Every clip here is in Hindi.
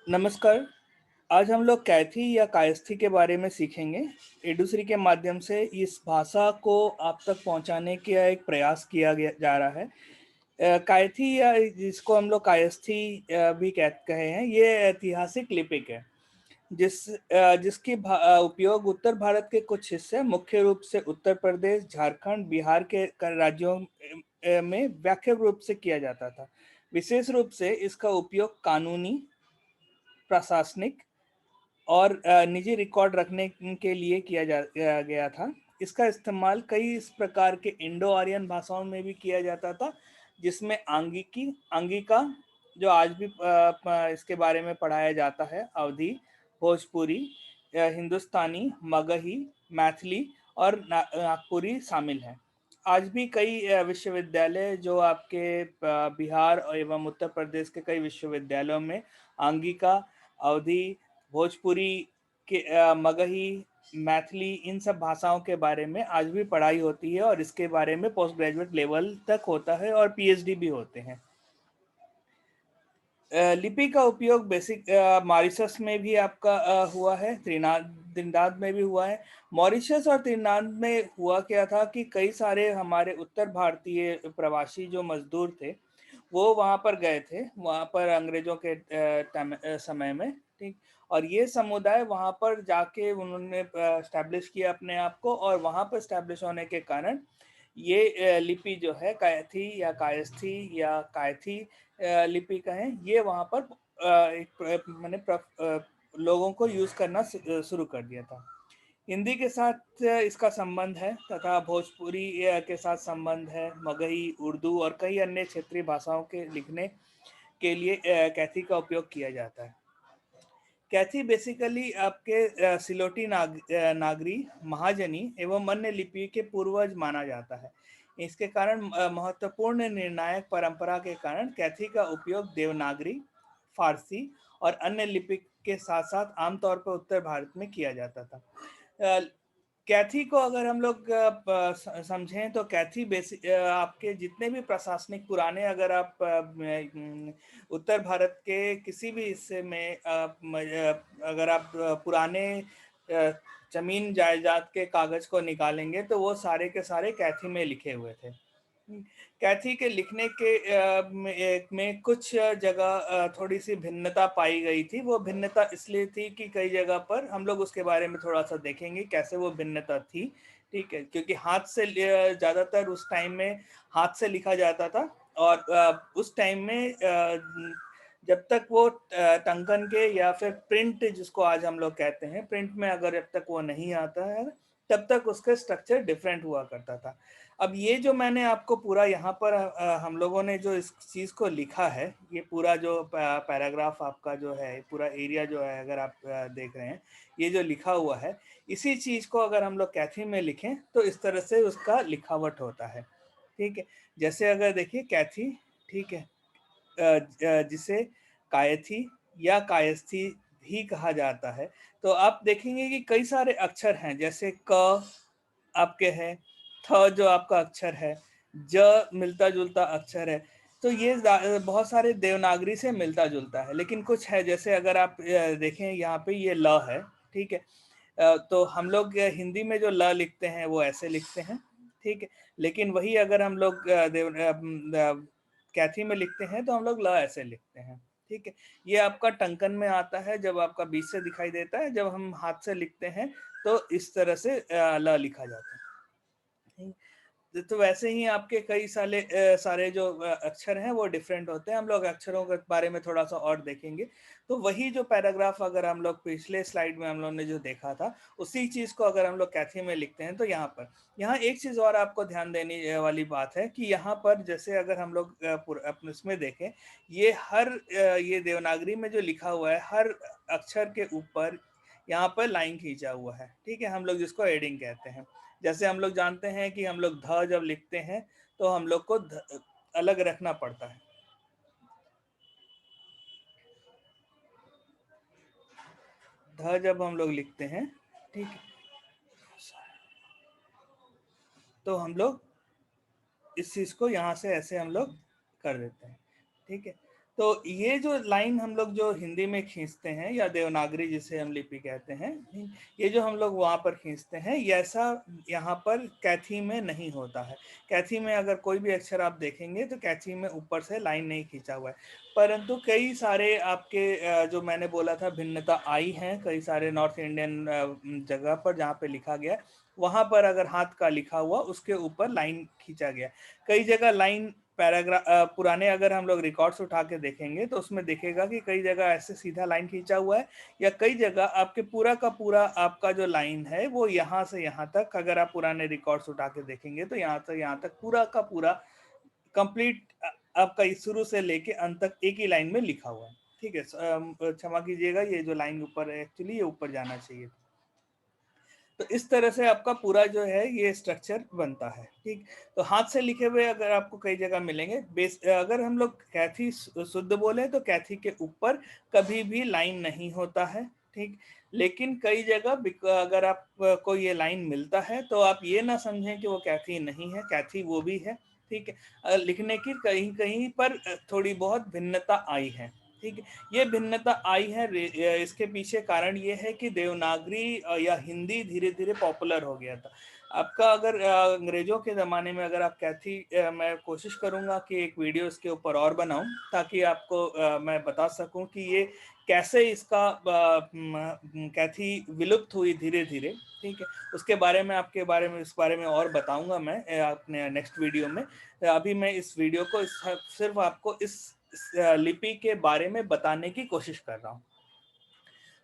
नमस्कार। आज हम लोग कैथी या कायस्थी के बारे में सीखेंगे। एडुसरी के माध्यम से इस भाषा को आप तक पहुंचाने का एक प्रयास किया गया जा रहा है। कायथी या जिसको हम लोग कायस्थी भी कहे हैं, ये ऐतिहासिक लिपिक है जिसकी उपयोग उत्तर भारत के कुछ हिस्से, मुख्य रूप से उत्तर प्रदेश, झारखंड, बिहार के राज्यों में व्यापक रूप से किया जाता था। विशेष रूप से इसका उपयोग कानूनी, प्रशासनिक और निजी रिकॉर्ड रखने के लिए किया गया था। इसका इस्तेमाल कई इस प्रकार के इंडो आर्यन भाषाओं में भी किया जाता था, जिसमें आंगिका, जो आज भी इसके बारे में पढ़ाया जाता है, अवधी, भोजपुरी, हिंदुस्तानी, मगही, मैथिली और नागपुरी शामिल हैं। आज भी कई विश्वविद्यालय जो आपके बिहार एवं उत्तर प्रदेश के कई विश्वविद्यालयों में आंगिका, अवधी, भोजपुरी के मगही, मैथिली, इन सब भाषाओं के बारे में आज भी पढ़ाई होती है और इसके बारे में पोस्ट ग्रेजुएट लेवल तक होता है और पीएचडी भी होते हैं। लिपि का उपयोग बेसिक मॉरिशस में भी आपका हुआ है, त्रिनाद में भी हुआ है। मॉरिशस और त्रिनाद में हुआ क्या था कि कई सारे हमारे उत्तर भारतीय प्रवासी जो मजदूर थे, वो वहाँ पर गए थे, वहाँ पर अंग्रेजों के समय में, ठीक। और ये समुदाय वहाँ पर जाके उन्होंने एस्टैब्लिश किया अपने आप को, और वहाँ पर एस्टैब्लिश होने के कारण ये लिपि जो है कायथी या कायस्थी या कायथी लिपि कहें, ये वहाँ पर लोगों को यूज करना शुरू कर दिया था। हिंदी के साथ इसका संबंध है तथा भोजपुरी के साथ संबंध है, मगही, उर्दू और कई अन्य क्षेत्रीय भाषाओं के लिखने के लिए कैथी का उपयोग किया जाता है। कैथी बेसिकली आपके सिलोटी नागरी, महाजनी एवं अन्य लिपि के पूर्वज माना जाता है। इसके कारण महत्वपूर्ण निर्णायक परंपरा के कारण कैथी का उपयोग देवनागरी, फारसी और अन्य लिपि के साथ साथ आमतौर पर उत्तर भारत में किया जाता था। अ, कैथी को अगर हम लोग समझें तो कैथी आपके जितने भी प्रशासनिक पुराने, अगर आप उत्तर भारत के किसी भी हिस्से में अगर आप पुराने अ, जमीन जायदाद के कागज को निकालेंगे तो वो सारे के सारे कैथी में लिखे हुए थे। कैथी के लिखने के में कुछ जगह थोड़ी सी भिन्नता पाई गई थी। वो भिन्नता इसलिए थी कि कई जगह पर हम लोग उसके बारे में थोड़ा सा देखेंगे कैसे वो भिन्नता थी, ठीक है। क्योंकि हाथ से ज़्यादातर उस टाइम में हाथ से लिखा जाता था, और उस टाइम में जब तक वो टंकन के या फिर प्रिंट जिसको आज हम लोग कहते हैं, प्रिंट में अगर जब तक वो नहीं आता है, तब तक उसका स्ट्रक्चर डिफरेंट हुआ करता था। अब ये जो मैंने आपको पूरा यहाँ पर हम लोगों ने जो इस चीज़ को लिखा है, ये पूरा जो पैराग्राफ आपका जो है, पूरा एरिया जो है, अगर आप देख रहे हैं, ये जो लिखा हुआ है, इसी चीज़ को अगर हम लोग कैथी में लिखें तो इस तरह से उसका लिखावट होता है, ठीक है। जैसे अगर देखिए कैथी, ठीक है, जिसे कायथी या कायस्थी भी कहा जाता है। तो आप देखेंगे कि कई सारे अक्षर हैं, जैसे क आपके है, थ जो आपका अक्षर है, ज मिलता-जुलता अक्षर है। तो ये बहुत सारे देवनागरी से मिलता-जुलता है, लेकिन कुछ है, जैसे अगर आप देखें यहाँ पे ये ल है, ठीक है। तो हम लोग हिंदी में जो ल लिखते हैं वो ऐसे लिखते हैं, ठीक है। लेकिन वही अगर हम लोग कैथी में लिखते हैं तो हम लोग ल ऐसे लिखते हैं, ठीक है। ये आपका टंकन में आता है, जब आपका बीच से दिखाई देता है, जब हम हाथ से लिखते हैं तो इस तरह से ल लिखा जाता है। तो वैसे ही आपके कई सारे जो अक्षर हैं वो डिफरेंट होते हैं। हम लोग अक्षरों के बारे में थोड़ा सा और देखेंगे। तो वही जो पैराग्राफ अगर हम लोग पिछले स्लाइड में हम लोग ने जो देखा था, उसी चीज़ को अगर हम लोग कैथी में लिखते हैं तो यहाँ एक चीज़ और आपको ध्यान देने वाली बात है कि यहाँ पर जैसे अगर हम लोग अपने उसमें देखें, ये देवनागरी में जो लिखा हुआ है, हर अक्षर के ऊपर यहाँ पर लाइन खींचा हुआ है, ठीक है। हम लोग जिसको एडिंग कहते हैं। जैसे हम लोग जानते हैं कि हम लोग ध जब लिखते हैं तो हम लोग को अलग रखना पड़ता है। ध जब हम लोग लिखते हैं, ठीक है, तो हम लोग इस चीज को यहाँ से ऐसे हम लोग कर देते हैं, ठीक है। तो ये जो लाइन हम लोग जो हिंदी में खींचते हैं या देवनागरी जिसे हम लिपि कहते हैं, ये जो हम लोग वहाँ पर खींचते हैं, ये ऐसा यहाँ पर कैथी में नहीं होता है। कैथी में अगर कोई भी अक्षर आप देखेंगे तो कैथी में ऊपर से लाइन नहीं खींचा हुआ है, परंतु कई सारे आपके जो मैंने बोला था भिन्नता आई है कई सारे नॉर्थ इंडियन जगह पर जहाँ पे लिखा गया, वहाँ पर अगर हाथ का लिखा हुआ उसके ऊपर लाइन खींचा गया। कई जगह लाइन पैराग्राफ पुराने अगर हम लोग रिकॉर्ड्स उठा के देखेंगे तो उसमें दिखेगा कि कई जगह ऐसे सीधा लाइन खींचा हुआ है, या कई जगह आपके पूरा का पूरा आपका जो लाइन है वो यहाँ से यहाँ तक, अगर आप पुराने रिकॉर्ड्स उठा के देखेंगे तो यहाँ से यहाँ तक पूरा का पूरा कंप्लीट आपका शुरू से लेके अंत तक एक ही लाइन में लिखा हुआ है। ठीक है, क्षमा कीजिएगा, ये जो लाइन ऊपर है एक्चुअली ये ऊपर जाना चाहिए। तो इस तरह से आपका पूरा जो है ये स्ट्रक्चर बनता है। ठीक, तो हाथ से लिखे हुए अगर आपको कई जगह मिलेंगे। अगर हम लोग कैथी शुद्ध बोले तो कैथी के ऊपर कभी भी लाइन नहीं होता है। ठीक, लेकिन कई जगह अगर आप को ये लाइन मिलता है तो आप ये ना समझें कि वो कैथी नहीं है, कैथी वो भी है। ठीक है, लिखने की कहीं कहीं पर थोड़ी बहुत भिन्नता आई है। ठीक है, ये भिन्नता आई है, इसके पीछे कारण ये है कि देवनागरी या हिंदी धीरे धीरे पॉपुलर हो गया था। आपका अगर अंग्रेजों के ज़माने में अगर आप कैथी, मैं कोशिश करूंगा कि एक वीडियो इसके ऊपर और बनाऊं ताकि आपको मैं बता सकूं कि ये कैसे इसका कैथी विलुप्त हुई धीरे धीरे। ठीक है, उसके बारे में इस बारे में और बताऊंगा मैं अपने नेक्स्ट वीडियो में। अभी मैं इस वीडियो को सिर्फ आपको इस लिपि के बारे में बताने की कोशिश कर रहा हूँ।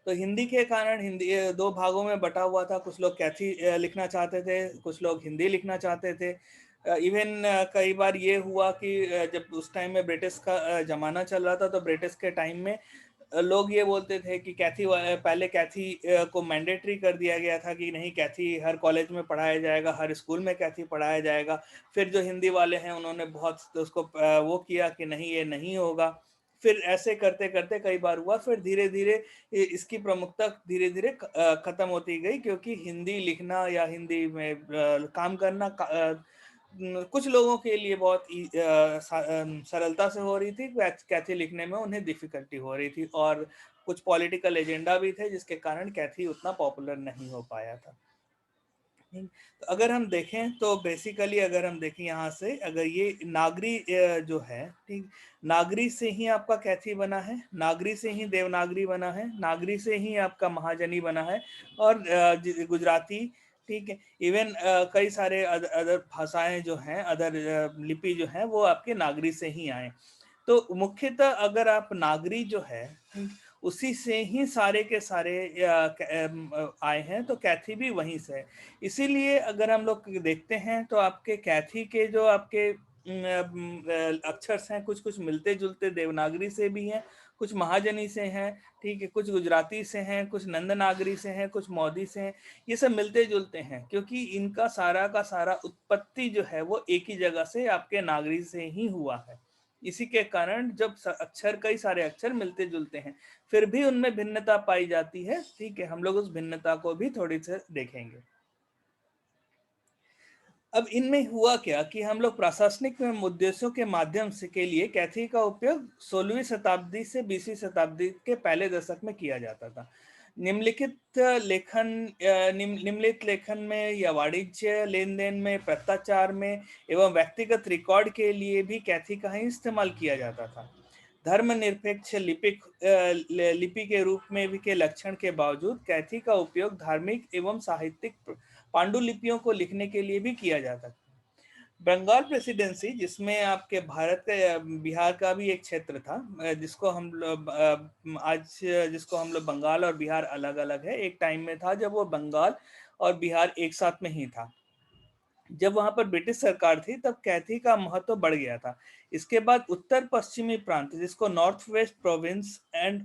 तो हिंदी के कारण हिंदी दो भागों में बटा हुआ था, कुछ लोग कैथी लिखना चाहते थे, कुछ लोग हिंदी लिखना चाहते थे। इवन कई बार ये हुआ कि जब उस टाइम में ब्रिटिश का जमाना चल रहा था तो ब्रिटिश के टाइम में लोग ये बोलते थे कि कैथी पहले कैथी को मैंडेटरी कर दिया गया था कि नहीं, कैथी हर कॉलेज में पढ़ाया जाएगा, हर स्कूल में कैथी पढ़ाया जाएगा। फिर जो हिंदी वाले हैं उन्होंने बहुत उसको वो किया कि नहीं, ये नहीं होगा। फिर ऐसे करते करते कई बार हुआ, फिर धीरे धीरे इसकी प्रमुखता धीरे धीरे खत्म होती गई, क्योंकि हिंदी लिखना या हिंदी में काम करना कुछ लोगों के लिए बहुत सरलता से हो रही थी, कैथी लिखने में उन्हें डिफिकल्टी हो रही थी, और कुछ पॉलिटिकल एजेंडा भी थे जिसके कारण कैथी उतना पॉपुलर नहीं हो पाया था। तो अगर हम देखें तो बेसिकली अगर हम देखें यहाँ से, अगर ये नागरी जो है, ठीक, नागरी से ही आपका कैथी बना है, नागरी से ही देवनागरी बना है, नागरी से ही आपका महाजनी बना है, और गुजराती, ठीक है, इवन कई सारे अदर भाषाएं जो हैं, अदर लिपि जो है वो आपके नागरी से ही आए। तो मुख्यतः अगर आप नागरी जो है उसी से ही सारे के सारे आए हैं, तो कैथी भी वहीं से है। इसीलिए अगर हम लोग देखते हैं तो आपके कैथी के जो आपके अक्षर हैं कुछ कुछ मिलते जुलते देवनागरी से भी हैं, कुछ महाजनी से हैं, ठीक है, कुछ गुजराती से हैं, कुछ नंदनागरी से हैं, कुछ मौदी से हैं। ये सब मिलते जुलते हैं क्योंकि इनका सारा का सारा उत्पत्ति जो है वो एक ही जगह से आपके नागरी से ही हुआ है। इसी के कारण जब अक्षर कई सारे अक्षर मिलते जुलते हैं फिर भी उनमें भिन्नता पाई जाती है। ठीक है, हम लोग उस भिन्नता को भी थोड़ी सी देखेंगे। अब इनमें हुआ क्या कि हम लोग प्रशासनिक उद्देश्यों के माध्यम से के लिए कैथी का उपयोग 16वीं शताब्दी से 20वीं शताब्दी के पहले दशक में किया जाता था। निम्नलिखित लेखन में या वाणिज्य लेन देन में, पत्राचार में एवं व्यक्तिगत रिकॉर्ड के लिए भी कैथी का ही इस्तेमाल किया जाता था। धर्मनिरपेक्ष लिपि के रूप में भी के लक्षण के बावजूद कैथी का उपयोग धार्मिक एवं साहित्यिक पांडुलिपियों को लिखने के लिए भी किया जाता था। बंगाल प्रेसिडेंसी, जिसमें आपके भारत का बिहार का भी एक क्षेत्र था, जिसको हम लोग आज जिसको हम लोग बंगाल और बिहार अलग अलग है, एक टाइम में था जब वो बंगाल और बिहार एक साथ में ही था। जब वहां पर ब्रिटिश सरकार थी तब कैथी का महत्व बढ़ गया था। इसके बाद उत्तर पश्चिमी प्रांत, जिसको north west province and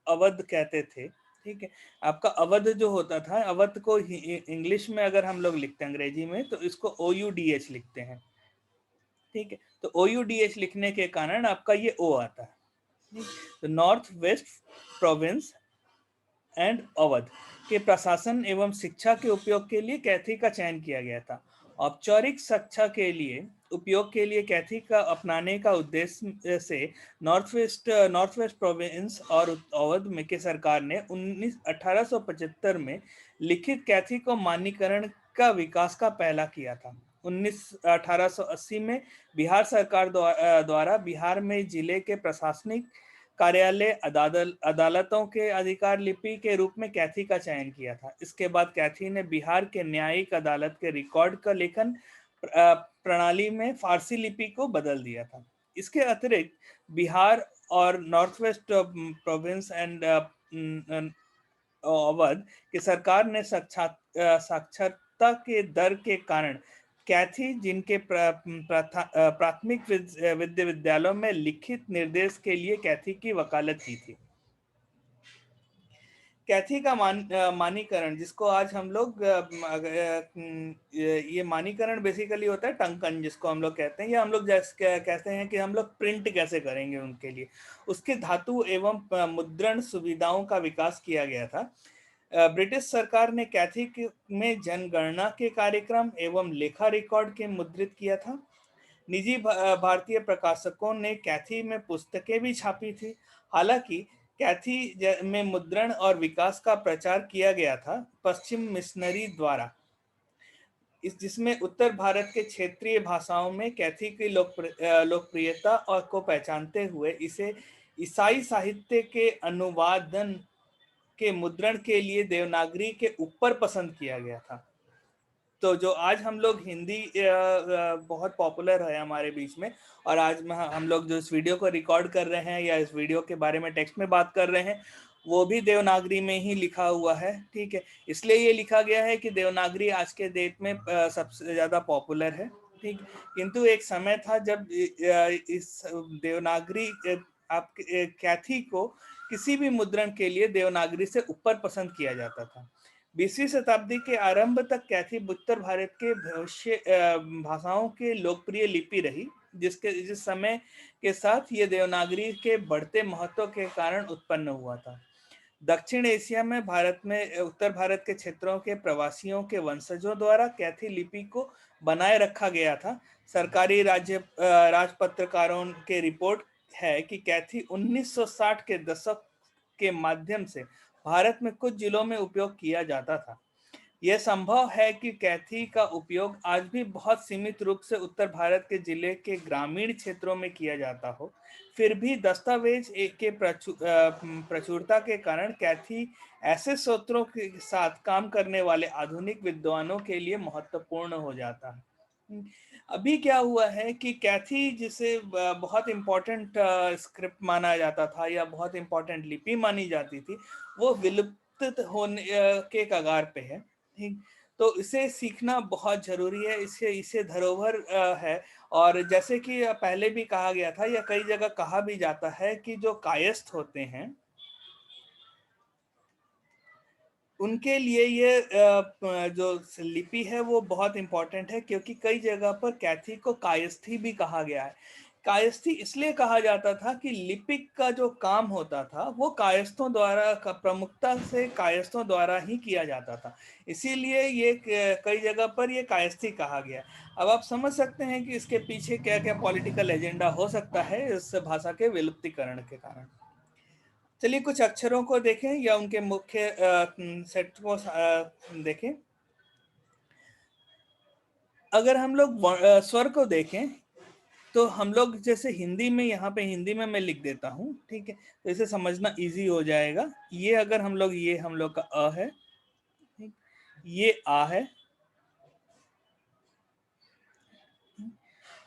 Awadh कहते थे, ठीक है, आपका अवध जो होता था, अवध को इंग्लिश में अगर हम लोग लिखते हैं अंग्रेजी में तो इसको OUDH लिखते हैं। ठीक है, तो OUDH लिखने के कारण आपका ये O आता है। तो north west province and Awadh के प्रशासन एवं शिक्षा के उपयोग के लिए कैथी का चयन किया गया था। औपचारिक शिक्षा के लिए उपयोग के लिए कैथी का अपनाने का उद्देश्य से नॉर्थ वेस्ट प्रोविंस और अवध में के सरकार ने 1875 में लिखित कैथी को मान्यकरण का विकास का पहला किया था। 1880 में बिहार सरकार द्वारा बिहार में जिले के प्रशासनिक कार्यालय अदालतों के अधिकार लिपि के रूप में कैथी का चयन किया था। इसके बाद कैथी ने बिहार के न्यायिक अदालत के रिकॉर्ड का लेखन प्रणाली में फारसी लिपि को बदल दिया था। इसके अतिरिक्त बिहार और north west province and Awadh की सरकार ने साक्षरता के दर के कारण कैथी जिनके प्राथमिक विद्यालयों में लिखित निर्देश के लिए कैथी की वकालत की थी। कैथी का मानीकरण, जिसको आज हम लोग ये मानीकरण बेसिकली होता है टंकन, जिसको हम लोग कहते हैं, या हम लोग जैसे कहते हैं कि हम लोग प्रिंट कैसे करेंगे उनके लिए, उसके धातु एवं मुद्रण सुविधाओं का विकास किया गया था। ब्रिटिश सरकार ने कैथी में जनगणना के कार्यक्रम एवं लेखा रिकॉर्ड के मुद्रित किया था। निजी भारतीय प्रकाशकों ने कैथी में पुस्तकें भी छापी थी। हालांकि कैथी में मुद्रण और विकास का प्रचार किया गया था पश्चिम मिशनरी द्वारा, जिसमें उत्तर भारत के क्षेत्रीय भाषाओं में कैथी की लोकप्रियता और को पहचानते हुए इसे ईसाई साहित्य के अनुवादन के मुद्रण के लिए देवनागरी के ऊपर पसंद किया गया था। तो जो आज हम लोग हिंदी बहुत पॉपुलर है हमारे बीच में, और आज में हम लोग जो इस वीडियो को रिकॉर्ड कर रहे हैं या इस वीडियो के बारे में टेक्स्ट में बात कर रहे हैं, वो भी देवनागरी में ही लिखा हुआ है। ठीक है, इसलिए ये लिखा गया है कि देवनागरी आज के डेट में सबसे ज़्यादा पॉपुलर है। ठीक, किंतु एक समय था जब इस देवनागरी आपके कैथी को किसी भी मुद्रण के लिए देवनागरी से ऊपर पसंद किया जाता था। 20वीं शताब्दी के आरंभ तक कैथी उत्तर भारत के भविष्य भाषाओं के लोकप्रिय लिपि रही, जिस समय के साथ ये देवनागरी के बढ़ते महत्व के कारण उत्पन्न हुआ था। दक्षिण एशिया में उत्तर भारत के क्षेत्रों के प्रवासियों के वंशजों द्वारा कैथी लिपि को बनाए रखा गया था। सरकारी राजपत्रकारों के रिपोर्ट है कि कैथी 1960 के दशक के माध्यम से भारत में कुछ जिलों में उपयोग किया जाता था। यह संभव है कि कैथी का उपयोग आज भी बहुत सीमित रूप से उत्तर भारत के जिले के ग्रामीण क्षेत्रों में किया जाता हो। फिर भी दस्तावेज के प्रचुरता के कारण कैथी ऐसे स्रोतों के साथ काम करने वाले आधुनिक विद्वानों के लिए महत्वपूर्ण हो जाता है। अभी क्या हुआ है कि कैथी, जिसे बहुत इम्पोर्टेंट स्क्रिप्ट माना जाता था या बहुत इम्पोर्टेंट लिपि मानी जाती थी, वो विलुप्त होने के कगार पे है। ठीक, तो इसे सीखना बहुत जरूरी है। इसे धरोहर है। और जैसे कि पहले भी कहा गया था या कई जगह कहा भी जाता है कि जो कायस्थ होते हैं उनके लिए ये जो लिपि है वो बहुत इंपॉर्टेंट है, क्योंकि कई जगह पर कैथी को कायस्थी भी कहा गया है। कायस्थी इसलिए कहा जाता था कि लिपिक का जो काम होता था वो कायस्थों द्वारा, प्रमुखता से कायस्थों द्वारा ही किया जाता था, इसीलिए ये कई जगह पर ये कायस्थी कहा गया। अब आप समझ सकते हैं कि इसके पीछे क्या क्या पॉलिटिकल एजेंडा हो सकता है इस भाषा के विलुप्तीकरण के कारण। चलिए कुछ अक्षरों को देखें या उनके मुख्य सेट को देखें। अगर हम लोग स्वर को देखें तो हम लोग जैसे हिंदी में, यहाँ पे हिंदी में मैं लिख देता हूँ, ठीक है, तो इसे समझना इजी हो जाएगा। ये अगर हम लोग, ये हम लोग का अ है, ठीक, ये आ है,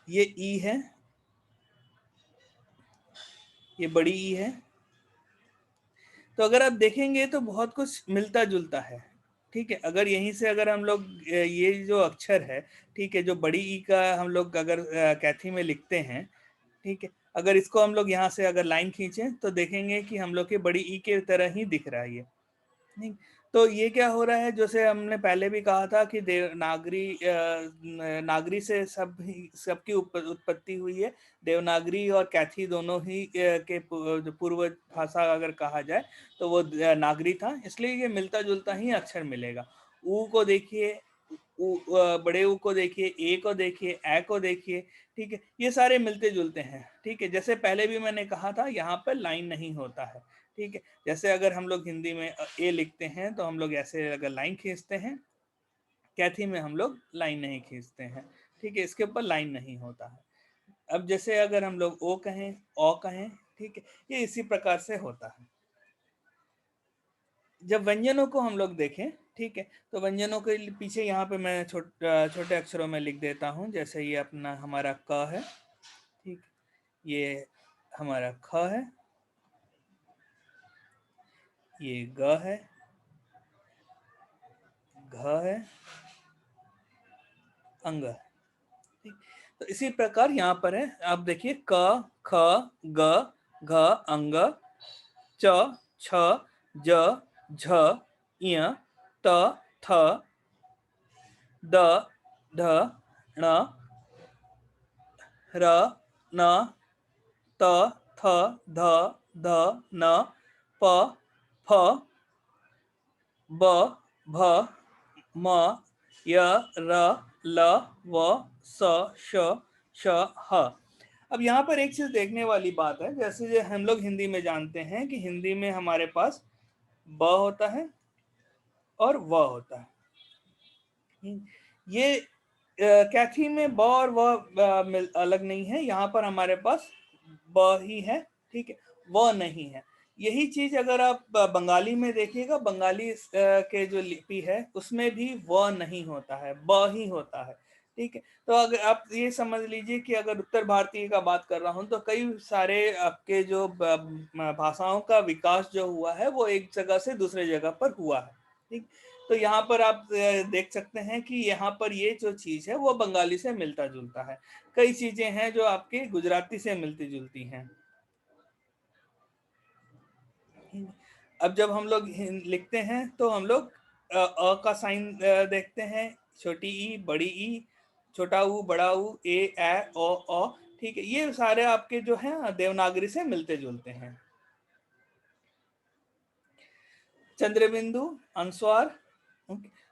ये ई है, ये बड़ी ई है। तो अगर आप देखेंगे तो बहुत कुछ मिलता जुलता है। ठीक है, अगर यहीं से अगर हम लोग ये जो अक्षर है, ठीक है, जो बड़ी ई का हम लोग अगर कैथी में लिखते हैं, ठीक है, अगर इसको हम लोग यहाँ से अगर लाइन खींचें तो देखेंगे कि हम लोग के बड़ी ई के तरह ही दिख रहा है ये। नहीं, तो ये क्या हो रहा है, जैसे हमने पहले भी कहा था कि देवनागरी नागरी से सबकी उत्पत्ति हुई है। देवनागरी और कैथी दोनों ही के जो पूर्व भाषा अगर कहा जाए तो वो नागरी था, इसलिए ये मिलता जुलता ही अक्षर मिलेगा। ऊ को देखिए, बड़े ऊ को देखिए, ए को देखिए, ए को देखिए, ठीक है, ये सारे मिलते जुलते हैं, ठीक है। जैसे पहले भी मैंने कहा था, यहाँ पर लाइन नहीं होता है, ठीक है। जैसे अगर हम लोग हिंदी में ए लिखते हैं तो हम लोग ऐसे अगर लाइन खींचते हैं, कैथी में हम लोग लाइन नहीं खींचते हैं, ठीक है, इसके ऊपर लाइन नहीं होता है। अब जैसे अगर हम लोग ओ कहें, औ कहें, ठीक है, ये इसी प्रकार से होता है। जब व्यंजनों को हम लोग देखें, ठीक है, तो व्यंजनों के पीछे यहाँ पे मैं छोटे अक्षरों में लिख देता हूँ। जैसे ये अपना हमारा क है, ठीक, ये हमारा ख है, ये ग है, घ है, अंग है, ठीक। तो इसी प्रकार यहाँ पर है, आप देखिए क, ख, ग, घ, अंग, च, छ, ज, झ, इय, त, थ, द, ढ, ण, र, न, त, थ, ध, ध, न, प, फ, ब, भ, म, य, र, ल, व, स, श, श, ह। अब यहाँ पर एक चीज देखने वाली बात है, जैसे जो हम लोग हिंदी में जानते हैं कि हिंदी में हमारे पास ब होता है और व होता है। ये कैथी में ब और व अलग नहीं है, यहाँ पर हमारे पास ब ही है, ठीक है, व नहीं है। यही चीज अगर आप बंगाली में देखिएगा, बंगाली के जो लिपि है उसमें भी व नहीं होता है, ब ही होता है, ठीक है। तो अगर आप ये समझ लीजिए कि अगर उत्तर भारतीय का बात कर रहा हूँ तो कई सारे आपके जो भाषाओं का विकास जो हुआ है वो एक जगह से दूसरे जगह पर हुआ है, ठीक। तो यहाँ पर आप देख सकते हैं कि यहाँ पर ये जो चीज है वो बंगाली से मिलता जुलता है। कई चीजें हैं जो आपके गुजराती से मिलती जुलती हैं। अब जब हम लोग लिखते हैं तो हम लोग का साइन देखते हैं, छोटी ई, बड़ी ई, छोटा ऊ, बड़ा ऊ, ए ओ, ठीक है, ये सारे आपके जो हैं देवनागरी से मिलते जुलते हैं। चंद्रबिंदु, अनुस्वार,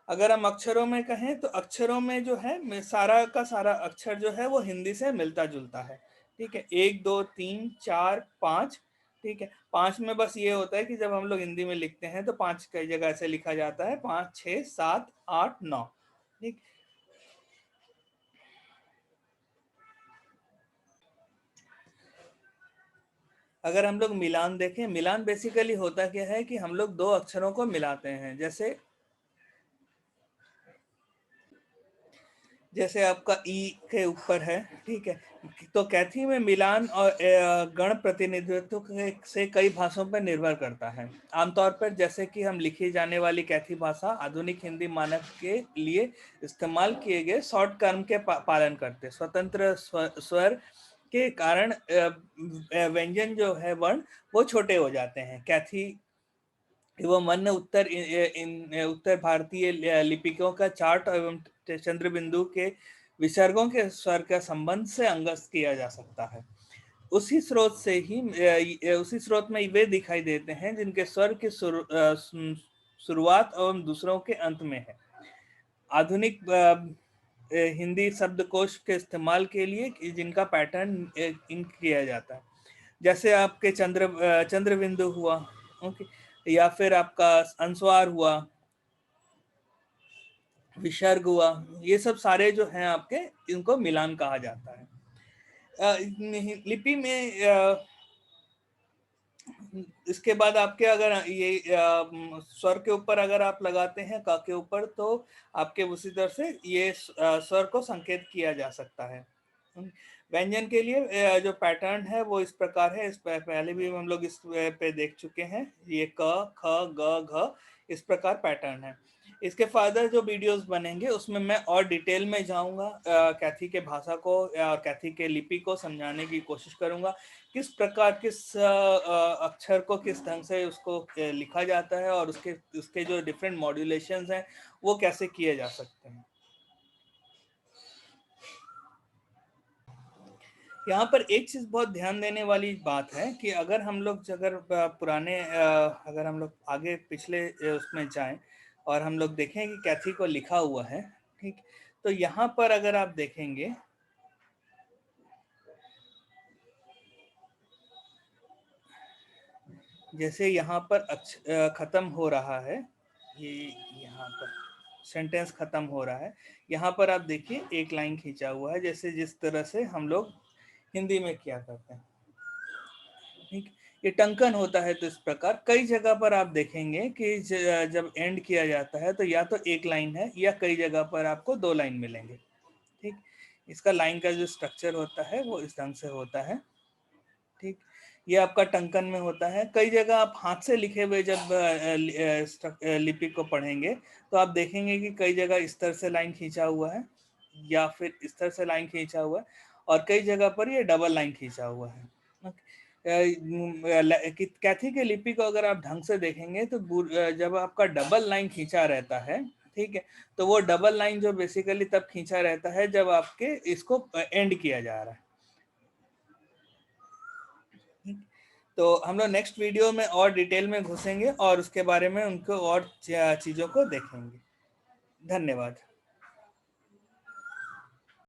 अगर हम अक्षरों में कहें तो अक्षरों में जो है सारा का सारा अक्षर जो है वो हिंदी से मिलता जुलता है, ठीक है। 1 2 3 4 5, ठीक है। 5 में बस ये होता है कि जब हम लोग हिंदी में लिखते हैं तो 5 कई जगह ऐसे लिखा जाता है, 5 6 7 8 9, ठीक। अगर हम लोग मिलान देखें, मिलान बेसिकली होता क्या है कि हम लोग दो अक्षरों को मिलाते हैं। जैसे जैसे आपका ई के ऊपर है, ठीक है, तो कैथी में मिलान और गण प्रतिनिधित्व से कई भाषाओं पर निर्भर करता है। आमतौर पर जैसे कि हम लिखी जाने वाली कैथी भाषा आधुनिक हिंदी मानक के लिए इस्तेमाल किए गए शॉर्ट कर्म के पालन करते, स्वतंत्र स्वर के कारण व्यंजन जो है वर्ण वो छोटे हो जाते हैं। कैथी एवं अन्य उत्तर भारतीय लिपिकों का चार्ट एवं चंद्रबिंदु के विसर्गों के स्वर का संबंध से अंगत किया जा सकता है। उसी स्रोत में वे दिखाई देते हैं जिनके स्वर की शुरुआत एवं दूसरों के अंत में है। आधुनिक हिंदी शब्दकोश के इस्तेमाल के लिए जिनका पैटर्न इन किया जाता है, जैसे आपके चंद्र बिंदु हुआ, ओके, या फिर आपका अनुस्वार हुआ, विसर्ग हुआ, ये सब सारे जो हैं आपके, इनको मिलान कहा जाता है। लिपि में इसके बाद आपके अगर ये स्वर के ऊपर अगर आप लगाते हैं का के ऊपर, तो आपके उसी तरह से ये स्वर को संकेत किया जा सकता है। व्यंजन के लिए जो पैटर्न है वो इस प्रकार है, इस पहले भी हम लोग इस पे देख चुके हैं, ये क ख ग घ, इस प्रकार पैटर्न है। इसके फादर जो वीडियोस बनेंगे उसमें मैं और डिटेल में जाऊंगा, कैथी के भाषा को और कैथी के लिपि को समझाने की कोशिश करूंगा, किस प्रकार किस अक्षर को किस ढंग से उसको लिखा जाता है और उसके उसके जो डिफरेंट मॉड्यूलेशंस हैं वो कैसे किए जा सकते हैं। यहाँ पर एक चीज बहुत ध्यान देने वाली बात है कि अगर हम लोग अगर हम लोग आगे पिछले उसमें जाएं और हम लोग देखें कि कैथी को लिखा हुआ है, ठीक। तो यहाँ पर अगर आप देखेंगे, जैसे यहाँ पर खत्म हो रहा है, ये यहाँ पर सेंटेंस खत्म हो रहा है, यहाँ पर आप देखिए एक लाइन खींचा हुआ है, जैसे जिस तरह से हम लोग हिंदी में किया करते हैं। ठीक, ये टंकन होता है। तो इस प्रकार कई जगह पर आप देखेंगे कि जब एंड किया जाता है तो या तो एक लाइन है या कई जगह पर आपको दो लाइन मिलेंगे। ठीक, इसका लाइन का जो स्ट्रक्चर होता है वो इस ढंग से होता है। ठीक, ये आपका टंकन में होता है। कई जगह आप हाथ से लिखे हुए जब लिपि को पढ़ेंगे तो आप देखेंगे कि कई जगह इस तरह से लाइन खींचा हुआ है या फिर इस तरह से लाइन खींचा हुआ है, और कई जगह पर ये डबल लाइन खींचा हुआ है। कैथी के लिपि को अगर आप ढंग से देखेंगे तो जब आपका डबल लाइन खींचा रहता है, ठीक है, तो वो डबल लाइन जो बेसिकली तब खींचा रहता है जब आपके इसको एंड किया जा रहा है। तो हम लोग नेक्स्ट वीडियो में और डिटेल में घुसेंगे और उसके बारे में उनको और चीज़ों को देखेंगे। धन्यवाद।